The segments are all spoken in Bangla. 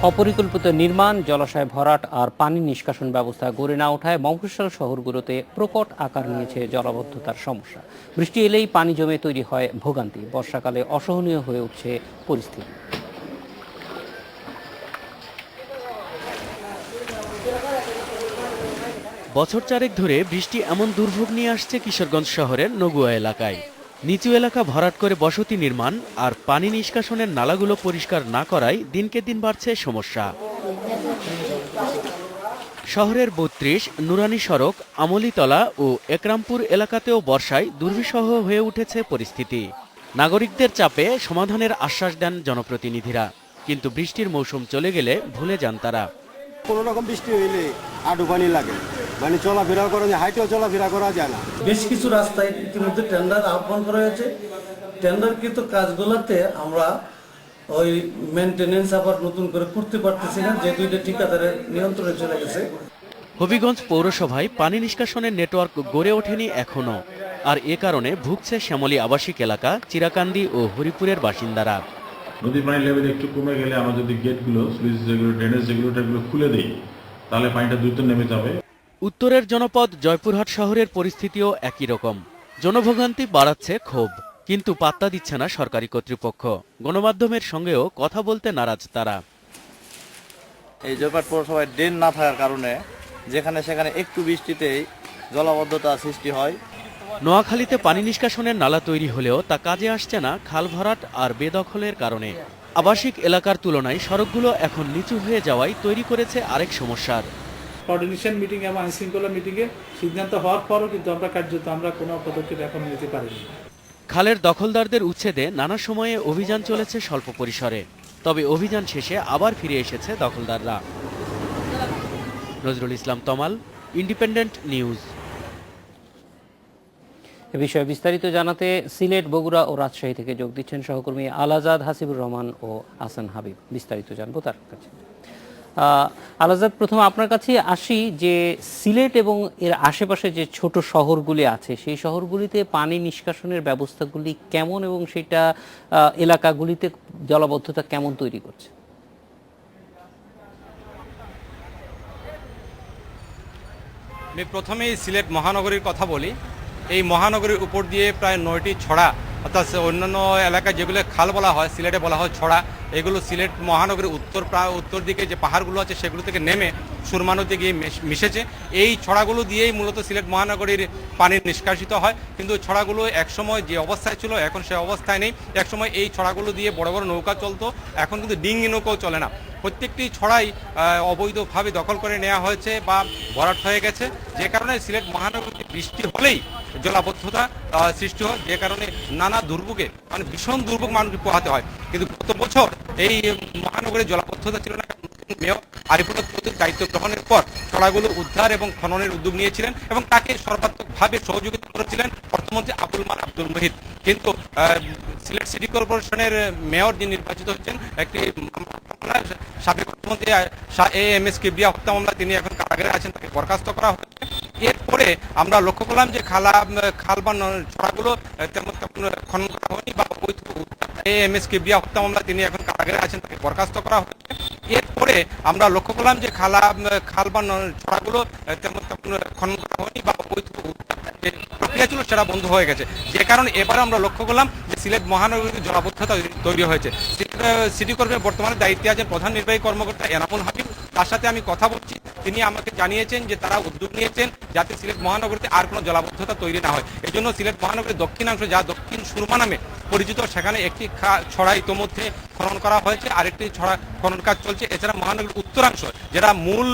অপরিকল্পিত নির্মাণ, জলাশয় ভরাট আর পানি নিষ্কাশন ব্যবস্থা গড়ে না ওঠায় মফস্বল শহরগুলোতে প্রকট আকার নিয়েছে জলাবদ্ধতার সমস্যা। বৃষ্টি এলেই পানি জমে তৈরি হয় ভোগান্তি। বর্ষাকালে অসহনীয় হয়ে উঠছে পরিস্থিতি। বছর চারেক ধরে বৃষ্টি এমন দুর্ভোগ নিয়ে আসছে কিশোরগঞ্জ শহরের নগুয়া এলাকায়। নিচু এলাকা ভরাট করে বসতি নির্মাণ আর পানি নিষ্কাশনের নালাগুলো পরিষ্কার না করায় দিনকে দিন বাড়ছে সমস্যা। শহরের ৩২ নুরানি সড়ক, আমলিতলা ও একরামপুর এলাকাতেও বর্ষায় দুর্বিষহ হয়ে উঠেছে পরিস্থিতি। নাগরিকদের চাপে সমাধানের আশ্বাস দেন জনপ্রতিনিধিরা, কিন্তু বৃষ্টির মৌসুম চলে গেলে ভুলে যান তারা। কোনো রকম বৃষ্টি হইলে আডু পানি লাগে, মানে চলাফেরা করা যায়, হাইটেও চলাফেরা করা যায় না। বেশ কিছু রাস্তায় ইতিমধ্যে টেন্ডার আহ্বান করা হয়েছে। টেন্ডারকৃত কাজগুলোতে আমরা ওই মেনটেনেন্স আবার নতুন করে করতে পারতেছি না, যেহেতু এটা ঠিকাদারের নিয়ন্ত্রণে চলে গেছে। হবিগঞ্জ পৌরসভায় পানি নিষ্কাশনের নেটওয়ার্ক গড়ে ওঠেনি এখনো, আর এ কারণে ভুগছে শ্যামলী আবাসিক এলাকা, চিরাকান্দি ও হরিপুরের বাসিন্দারা। নদীর পানির লেভেল একটু কমে গেলে আমরা যদি গেটগুলো, স্লুইস যেগুলো, ড্রেনেজ যেগুলো খুলে দিই, তাহলে পানিটা দ্রুত নেমে যাবে। উত্তরের জনপদ জয়পুরহাট শহরের পরিস্থিতিও একই রকম। জনভোগান্তি বাড়াচ্ছে ক্ষোভ, কিন্তু পাত্তা দিচ্ছে না সরকারি কর্তৃপক্ষ। গণমাধ্যমের সঙ্গেও কথা বলতে নারাজ তারা। এই জয়পুরহাট পৌরসভায় ড্রেন না থাকার কারণে যেখানে সেখানে একটু বৃষ্টিতেই জলাবদ্ধতা সৃষ্টি হয়। নোয়াখালীতে পানি নিষ্কাশনের নালা তৈরি হলেও তা কাজে আসছে না খাল ভরাট আর বেদখলের কারণে। আবাসিক এলাকার তুলনায় সড়কগুলো এখন নিচু হয়ে যাওয়ায় তৈরি করেছে আরেক সমস্যার। কোঅর্ডিনেশন মিটিং এবং আইনশৃঙ্খলা মিটিংয়ে সিদ্ধান্ত হওয়ার পরও কিন্তু আমরা কোনো পদক্ষেপ এখন নিতে পারিনি। খালের দখলদারদের উচ্ছেদে নানা সময়ে অভিযান চলেছে স্বল্প পরিসরে, তবে অভিযান শেষে আবার ফিরে এসেছে দখলদাররা। নজরুল ইসলাম তমাল, ইন্ডিপেন্ডেন্ট নিউজ। এ বিষয়ে বিস্তারিত জানাতে সিলেট, বগুড়া ও রাজশাহী থেকে যোগ দিচ্ছেন সহকর্মী আলাজাদ, হাসিবুর রহমান ও আহসান হাবিব। বিস্তারিত জানবো তার কাছে। আলাজাদ, প্রথমে আপনার কাছে আসি যে সিলেট এবং এর আশেপাশে যে ছোট শহরগুলি আছে, সেই শহরগুলিতে পানি নিষ্কাশনের ব্যবস্থাগুলি কেমন এবং সেটা এলাকাগুলিতে জলাবদ্ধতা কেমন তৈরি করছে? আমি প্রথমেই সিলেট মহানগরীর কথা বলি। এই মহানগরীর উপর দিয়ে প্রায় 9টি ছড়া, অর্থাৎ অন্যান্য এলাকায় যেগুলো খাল বলা হয়, সিলেটে বলা হয় ছড়া। এগুলো সিলেট মহানগরীর উত্তর দিকে যে পাহাড়গুলো আছে সেগুলো থেকে নেমে সুরমা নদীতে গিয়ে মিশেছে। এই ছড়াগুলো দিয়েই মূলত সিলেট মহানগরীর পানি নিষ্কাশিত হয়। কিন্তু ছড়াগুলো একসময় যে অবস্থায় ছিল এখন সে অবস্থায় নেই। একসময় এই ছড়াগুলো দিয়ে বড় বড় নৌকা চলতো, এখন কিন্তু ডিঙি নৌকাও চলে না। প্রত্যেকটি ছড়াই অবৈধভাবে দখল করে নেওয়া হয়েছে বা ভরাট হয়ে গেছে, যে কারণে সিলেট মহানগরীতে বৃষ্টি হলেই জলাবদ্ধতা সৃষ্টি হয়, যে কারণে নানা দুর্ভোগে, মানে ভীষণ দুর্ভোগ মানুষকে পোহাতে হয়। কিন্তু গত বছর এই মহানগরীর জলাবদ্ধতা ছিল না। মেয়র আরিফুল চৌধুরী দায়িত্ব গ্রহণের পর ছড়াগুলো উদ্ধার এবং খননের উদ্যোগ নিয়েছিলেন এবং তাকে সর্বাত্মকভাবে সহযোগিতা করেছিলেন অর্থমন্ত্রী আব্দুল মুহিত। কিন্তু সিলেট সিটি কর্পোরেশনের মেয়র যিনি নির্বাচিত হচ্ছেন, একটি সাবেক অর্থমন্ত্রী এম.এস. কিবরিয়া হত্যা মামলা, তিনি এখন কারাগারে আছেন, তাকে বরখাস্ত করা হয়েছে। এরপরে আমরা লক্ষ্য করলাম যে খাল বা ছড়াগুলো তেমন খনন করা হয়নি বা এম.এস. কিবরিয়া হত্যা মামলা, তিনি এখন কারাগারে আছেন, তাকে বরখাস্ত করা হয়েছে। এরপরে আমরা লক্ষ্য করলাম যে খাল বা ছড়াগুলো তেমন খনন করা হয়নি বা প্রক্রিয়া ছিল সেটা বন্ধ হয়ে গেছে, যে কারণে এবারে আমরা লক্ষ্য করলাম যে সিলেট মহানগরীতে জলাবদ্ধতা তৈরি হয়েছে। সিটি কর্পোরেশনের বর্তমানে দায়িত্বে আছেন প্রধান নির্বাহী কর্মকর্তা এনামুল হাবিব। তার সাথে আমি কথা বলছি, তিনি আমাকে জানিয়েছেন যে তারা উদ্যোগ নিয়েছেন যাতে সিলেট মহানগরীতে আর কোনো জলাবদ্ধতা তৈরি না হয়। এই জন্য সিলেট মহানগরীর দক্ষিণাংশ, যা দক্ষিণ সুরমা নামে পরিচিত, সেখানে একটি ছড়া ইতোমধ্যে খনন করা হয়েছে, আরেকটি ছড়া খনন কাজ চলছে। এছাড়া মহানগরীর উত্তরাংশ, যেটা মূল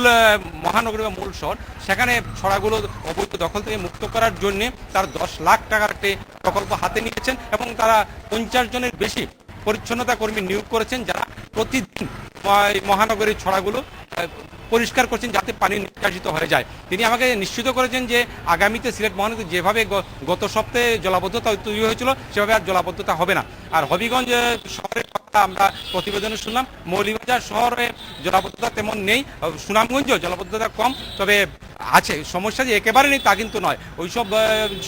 মহানগরী বা মূল শহর, সেখানে ছড়াগুলো অবৈধ দখল থেকে মুক্ত করার জন্য তারা 10 লাখ টাকার একটি প্রকল্প হাতে নিয়েছেন এবং তারা 50 জনের বেশি পরিচ্ছন্নতা কর্মী নিয়োগ করেছেন, যারা প্রতিদিন মহানগরীর ছড়াগুলো পরিষ্কার করছেন যাতে পানি নিষ্কাশিত হয়ে যায়। তিনি আমাকে নিশ্চিত করেছেন যে আগামীতে সিলেট মহানগরী যেভাবে গত সপ্তাহে জলাবদ্ধতা তৈরি হয়েছিল সেভাবে আর জলাবদ্ধতা হবে না। আর হবিগঞ্জ শহরের কথা আমরা প্রতিবেদনে শুনলাম, মৌলভীবাজার শহরে জলাবদ্ধতা তেমন নেই, সুনামগঞ্জেও জলাবদ্ধতা কম, তবে আছে। সমস্যা যে একেবারে নেই তা কিন্তু নয়, ওইসব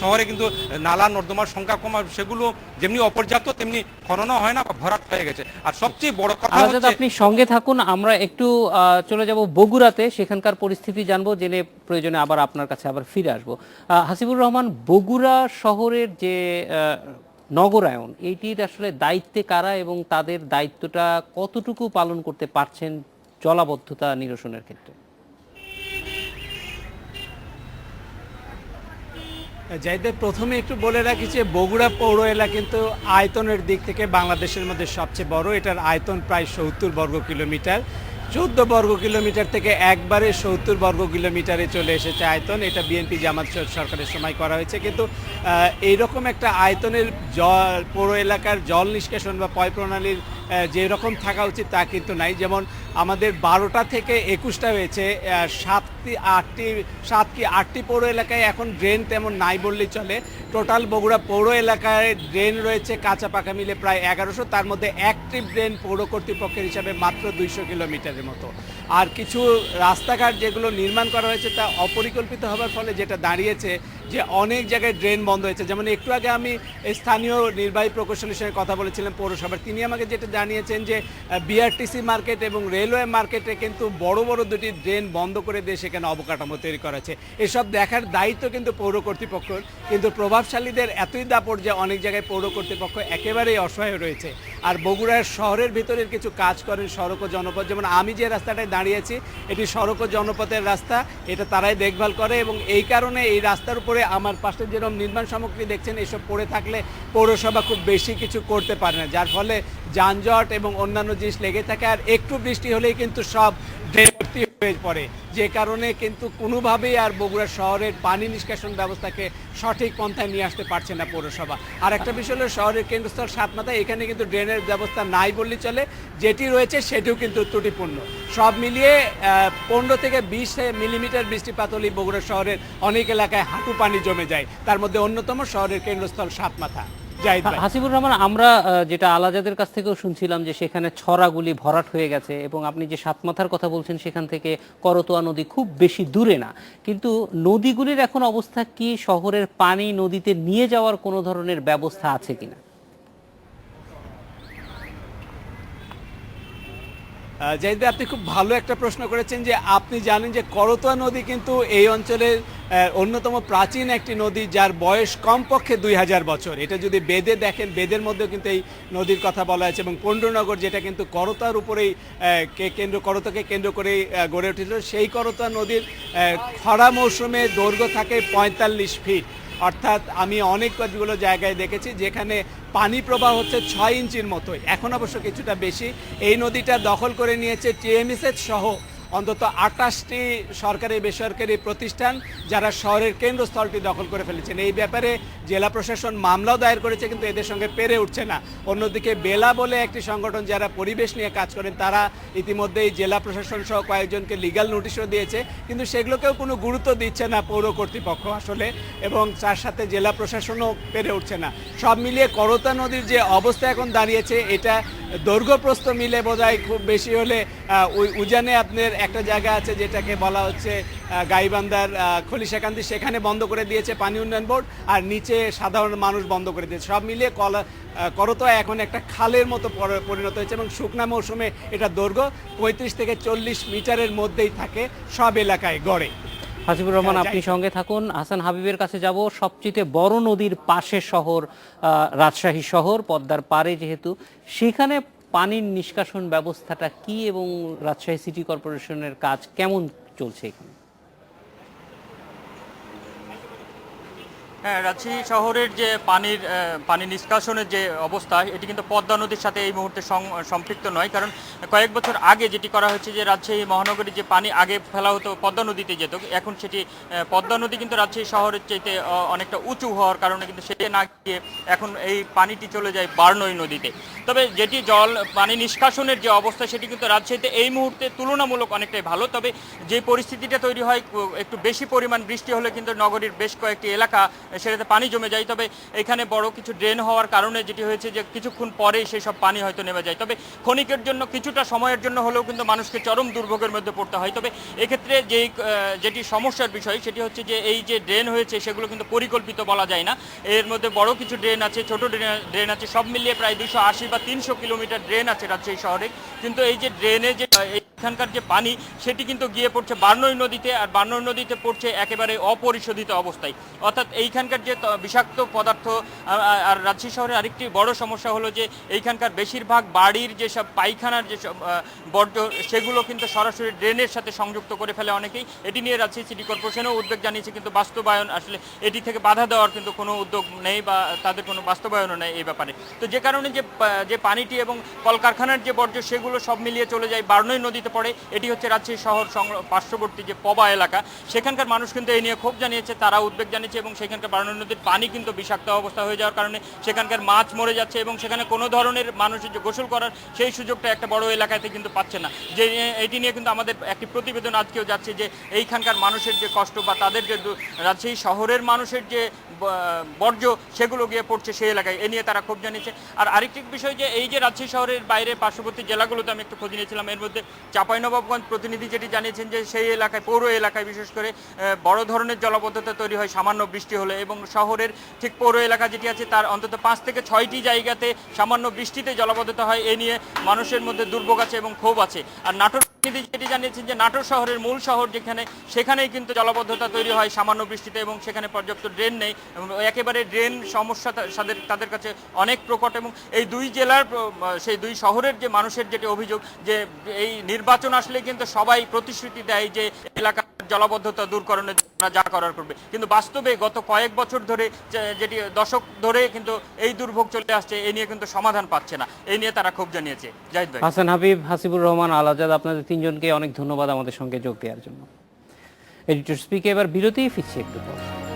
শহরে কিন্তু নালা নর্দমার সংখ্যা কম, আর সেগুলো যেমনি অপর্যাপ্ত তেমনি খননও হয় না, ভরাট হয়ে গেছে। আর সবচেয়ে বড় কথা আলাজাদ, হচ্ছে, আপনি সঙ্গে থাকুন, আমরা একটু চলে যাব বগুড়াতে, সেখানকার পরিস্থিতি জানবো, জেনে প্রয়োজনে আবার আপনার কাছে আবার ফিরে আসবো। হাসিবুর রহমান, বগুড়া শহরের যে নগরায়ন, এইটির আসলে দায়িত্বে কারা এবং তাদের দায়িত্বটা কতটুকু পালন করতে পারছেন জলাবদ্ধতা নিরসনের ক্ষেত্রে? যাইতে প্রথমে একটু বলে রাখি যে বগুড়া পৌর এলাকা কিন্তু আয়তনের দিক থেকে বাংলাদেশের মধ্যে সবচেয়ে বড়। এটার আয়তন প্রায় ৭০ বর্গ কিলোমিটার, ১৪ বর্গ কিলোমিটার থেকে একবারে ৭০ বর্গ কিলোমিটারে চলে এসেছে আয়তন। এটা বিএনপি জামাত সরকারের সময় করা হয়েছে, কিন্তু এইরকম একটা আয়তনের পৌর এলাকার জল নিষ্কাশন বা পয় প্রণালীর যে রকম থাকা উচিত তা কিন্তু নাই। যেমন আমাদের 12টা থেকে 21টা হয়েছে, 7 কি 8টি পৌর এলাকায় এখন ড্রেন তেমন নাই বললেই চলে। টোটাল বগুড়া পৌর এলাকায় ড্রেন রয়েছে কাঁচা পাকা মিলে প্রায় 1100, তার মধ্যে অ্যাক্টিভ ড্রেন পৌর কর্তৃপক্ষের হিসাবে মাত্র 200 কিলোমিটারের মতো। আর কিছু রাস্তাঘাট যেগুলো নির্মাণ করা হয়েছে তা অপরিকল্পিত হওয়ার ফলে যেটা দাঁড়িয়েছে যে অনেক জায়গায় ড্রেন বন্ধ হয়েছে। যেমন একটু আগে আমি স্থানীয় নির্বাহী প্রকৌশলীর সঙ্গে কথা বলেছিলাম পৌরসভার, তিনি আমাকে যেটা জানিয়েছেন যে বিআরটিসি মার্কেট এবং রেলওয়ে মার্কেটে কিন্তু বড় বড় দুটি ড্রেন বন্ধ করে দিয়ে সেখানে অবকাঠামো তৈরি করা হয়েছে। এসব দেখার দায়িত্ব কিন্তু পৌর কর্তৃপক্ষের, কিন্তু প্রভাবশালীদের এতই দাপট যে অনেক জায়গায় পৌর কর্তৃপক্ষ একেবারেই অসহায় রয়েছে। আর বগুড়ার শহরের ভিতরের কিছু কাজ করেন সড়ক ও জনপথ, যেমন আমি যে রাস্তাটায় দাঁড়িয়েছি এটি সড়ক ও জনপথের রাস্তা, এটা তারাই দেখভাল করে এবং এই কারণে এই রাস্তার উপরে আমার পাশে যেরকম নির্মাণ সামগ্রী দেখছেন এসব পড়ে থাকলে পৌরসভা খুব বেশি কিছু করতে পারে না, যার ফলে যানজট এবং অন্যান্য জিনিস লেগে থাকে। আর একটু বৃষ্টি হলেই কিন্তু সব ড্রেন ভর্তি হয়ে পড়ে, যে কারণে কিন্তু কোনোভাবেই আর বগুড়া শহরের পানি নিষ্কাশন ব্যবস্থাকে সঠিক পন্থায় নিয়ে আসতে পারছে না পৌরসভা। আর একটা বিষয় হলো শহরের কেন্দ্রস্থল সাতমাথা, এখানে কিন্তু ড্রেনের ব্যবস্থা নাই বললেই চলে, যেটি রয়েছে সেটিও কিন্তু ত্রুটিপূর্ণ। সব মিলিয়ে 15 থেকে 20 মিলিমিটার বৃষ্টিপাত হলেই বগুড়া শহরের অনেক এলাকায় হাঁটু পানি জমে যায়, তার মধ্যে অন্যতম শহরের কেন্দ্রস্থল সাতমাথা। হাসিবুর রহমান, আমরা যেটা আলাজাদের কাছ থেকেও শুনছিলাম যে সেখানে ছড়াগুলি ভরাট হয়ে গেছে এবং আপনি যে সাতমাথার কথা বলছেন সেখান থেকে করতোয়া নদী খুব বেশি দূরে না, কিন্তু নদীগুলির এখন অবস্থা কি? শহরের পানি নদীতে নিয়ে যাওয়ার কোনো ধরনের ব্যবস্থা আছে কিনা? জাহিদ ভাই, আপনি খুব ভালো একটা প্রশ্ন করেছেন যে আপনি জানেন যে করতোয়া নদী কিন্তু এই অঞ্চলের অন্যতম প্রাচীন একটি নদী, যার বয়স কমপক্ষে 2000 বছর। এটা যদি বেদে দেখেন, বেদের মধ্যেও কিন্তু এই নদীর কথা বলা আছে এবং পণ্ডনগর যেটা কিন্তু করতোয়ার উপরেই করতোয়াকে কেন্দ্র করেই গড়ে উঠেছিল, সেই করতোয়া নদীর খরা মৌসুমে দৈর্ঘ্য থাকে 45 ফিট। অর্থাৎ আমি অনেক কতগুলো জায়গায় দেখেছি যেখানে পানি প্রবাহ হচ্ছে 6 ইঞ্চির মতোই, এখন অবশ্য কিছুটা বেশি। এই নদীটা দখল করে নিয়েছে টিএমএসএস সহ অন্তত 28টি সরকারি বেসরকারি প্রতিষ্ঠান, যারা শহরের কেন্দ্রস্থলটি দখল করে ফেলেছেন। এই ব্যাপারে জেলা প্রশাসন মামলাও দায়ের করেছে, কিন্তু এদের সঙ্গে পেরে উঠছে না। অন্যদিকে বেলা বলে একটি সংগঠন যারা পরিবেশ নিয়ে কাজ করেন, তারা ইতিমধ্যেই জেলা প্রশাসন সহ কয়েকজনকে লিগ্যাল নোটিশও দিয়েছে, কিন্তু সেগুলোকেও কোনো গুরুত্ব দিচ্ছে না পৌর কর্তৃপক্ষ আসলে, এবং তার সাথে জেলা প্রশাসনও পেরে উঠছে না। সব মিলিয়ে করতোয়া নদীর যে অবস্থা এখন দাঁড়িয়েছে, এটা দৈর্ঘ্যপ্রস্থ মিলে বোধহয় খুব বেশি হলে উজানে আপনার একটা জায়গা আছে যেটাকে বলা হচ্ছে গাইবান্ধার খলিশাকান্দি, সেখানে বন্ধ করে দিয়েছে পানি উন্নয়ন বোর্ড, আর নিচে সাধারণ মানুষ বন্ধ করে দিয়েছে। সব মিলিয়ে করতোয়া এখন একটা খালের মতো পরিণত হয়েছে এবং শুকনা মৌসুমে এটা দৈর্ঘ্য 35 থেকে 40 মিটারের মধ্যেই থাকে সব এলাকায় গড়ে। হাসিবুর রহমান, আপনি সঙ্গে থাকুন। হাসান হাবিবের কাছে যাব। সবচেয়ে বড় নদীর পাশে শহর রাজশাহী শহর, পদ্মার পারে যেহেতু, সেখানে পানির নিষ্কাশন ব্যবস্থাটা কি এবং রাজশাহী সিটি কর্পোরেশনের কাজ কেমন চলছে এখানে? হ্যাঁ, রাজশাহী শহরের যে পানি নিষ্কাশনের যে অবস্থা, এটি কিন্তু পদ্মা নদীর সাথে এই মুহূর্তে সম্পৃক্ত নয়। কারণ কয়েক বছর আগে যেটি করা হয়েছে যে রাজশাহী মহানগরীর যে পানি আগে ফেলা হতো পদ্মা নদীতে যেত, এখন সেটি পদ্মা নদী কিন্তু রাজশাহী শহরের চাইতে অনেকটা উঁচু হওয়ার কারণে কিন্তু সেটি না গিয়ে এখন এই পানিটি চলে যায় বারনই নদীতে। তবে যেটি পানি নিষ্কাশনের যে অবস্থা, সেটি কিন্তু রাজশাহীতে এই মুহূর্তে তুলনামূলক অনেকটাই ভালো। তবে যে পরিস্থিতিটা তৈরি হয়, একটু বেশি পরিমাণ বৃষ্টি হলে কিন্তু নগরীর বেশ কয়েকটি এলাকা সেটাতে পানি জমে যায়। তবে এখানে বড় কিছু ড্রেন হওয়ার কারণে যেটি হয়েছে যে কিছুক্ষণ পরে সেই সব পানি হয়তো নেমে যায়। তবে ক্ষণিকের জন্য কিছুটা সময়ের জন্য হলেও কিন্তু মানুষকে চরম দুর্ভোগের মধ্যে পড়তে হয়। তবে এক্ষেত্রে যেটি সমস্যার বিষয় সেটি হচ্ছে যে এই যে ড্রেন হয়েছে সেগুলো কিন্তু পরিকল্পিত বলা যায় না। এর মধ্যে বড় কিছু ড্রেন আছে, ছোট ড্রেন আছে, সব মিলিয়ে প্রায় 280 বা 300 কিলোমিটার ড্রেন আছে রাজশাহী শহরে। কিন্তু এই যে ড্রেনে যে এখানকার যে পানি সেটি কিন্তু গিয়ে পড়ছে বার্নই নদীতে, আর বার্নই নদীতে পড়ছে একেবারে অপরিশোধিত অবস্থায়। অর্থাৎ এইখানকার যে বিষাক্ত পদার্থ, আর রাজশাহী শহরে আরেকটি বড় সমস্যা হলো যে এইখানকার বেশিরভাগ বাড়ির যেসব পায়খানার যেসব বর্জ্য সেগুলো কিন্তু সরাসরি ড্রেনের সাথে সংযুক্ত করে ফেলে অনেকেই। এটি নিয়ে রাজশাহী সিটি কর্পোরেশনও উদ্বেগ জানিয়েছে, কিন্তু বাস্তবায়ন আসলে এটি থেকে বাধা দেওয়ার কিন্তু কোনো উদ্যোগ নেই বা তাদের কোনো বাস্তবায়নও নেই এই ব্যাপারে। তো যে কারণে যে পানিটি এবং কলকারখানার যে বর্জ্য সেগুলো সব মিলিয়ে চলে যায় বার্নই নদীতে পড়ে। এটি হচ্ছে রাজশাহী শহর পার্শ্ববর্তী যে পবা এলাকা, সেখানকার মানুষ কিন্তু এই নিয়ে ক্ষোভ জানিয়েছে, তারা উদ্বেগ জানিয়েছে, এবং সেখানকার বার্নই নদীর পানি কিন্তু বিষাক্ত অবস্থা হয়ে যাওয়ার কারণে সেখানকার মাছ মরে যাচ্ছে, এবং সেখানে কোনো ধরনের মানুষের যে গোসল করার সেই সুযোগটা একটা বড় এলাকাতে কিন্তু পাচ্ছে না। যে এটি নিয়ে কিন্তু আমাদের একটি প্রতিবেদন আজকেও যাচ্ছে যে এইখানকার মানুষের যে কষ্ট বা তাদের যে রাজশাহী শহরের মানুষের যে বর্জ্য সেগুলো গিয়ে পড়ছে সেই এলাকায়, এ নিয়ে তারা ক্ষোভ জানিয়েছে। আর আরেকটি বিষয় যে এই যে রাজশাহী শহরের বাইরে পার্শ্ববর্তী জেলাগুলোতে আমি একটু খোঁজ নিয়েছিলাম, এর মধ্যে চাঁপাইনবাবগঞ্জ প্রতিনিধি যেটি জানিয়েছেন যে সেই এলাকায়, পৌর এলাকায় বিশেষ করে বড় ধরনের জলাবদ্ধতা তৈরি হয় সামান্য বৃষ্টি হলে, এবং শহরের ঠিক পৌর এলাকা যেটি আছে তার অন্তত 5 থেকে 6টি জায়গাতে সামান্য বৃষ্টিতে জলাবদ্ধতা হয়। এ নিয়ে মানুষের মধ্যে দুর্ভোগ আছে এবং ক্ষোভ আছে। আর নাটোর প্রতিনিধি যেটি জানিয়েছেন যে নাটোর শহরের মূল শহর যেখানে, সেখানেই কিন্তু জলাবদ্ধতা তৈরি হয় সামান্য বৃষ্টিতে, এবং সেখানে পর্যাপ্ত ড্রেন নেই, এবং একেবারে ড্রেন সমস্যা তাদের কাছে অনেক প্রকট। এবং এই দুই জেলার সেই দুই শহরের যে মানুষের যেটি অভিযোগ যে এই নির্বাচন আসলে কিন্তু সবাই প্রতিশ্রুতি দেয় যে এলাকার জলাবদ্ধতা দূরকরণের যা করার করবে, কিন্তু বাস্তবে গত কয়েক বছর ধরে যেটি দশক ধরে কিন্তু এই দুর্ভোগ চলে আসছে, এই নিয়ে কিন্তু সমাধান পাচ্ছে না। এই নিয়ে তারা ক্ষোভ জানিয়েছে। জাহিদ ভাই, হাসান হাবিব, হাসিবুর রহমান, আল আজাদ, আপনাদের তিনজনকে অনেক ধন্যবাদ আমাদের সঙ্গে যোগ দেওয়ার জন্য। এডিটর স্পিকে এবার বিরতি, ফিরছি একটু পর।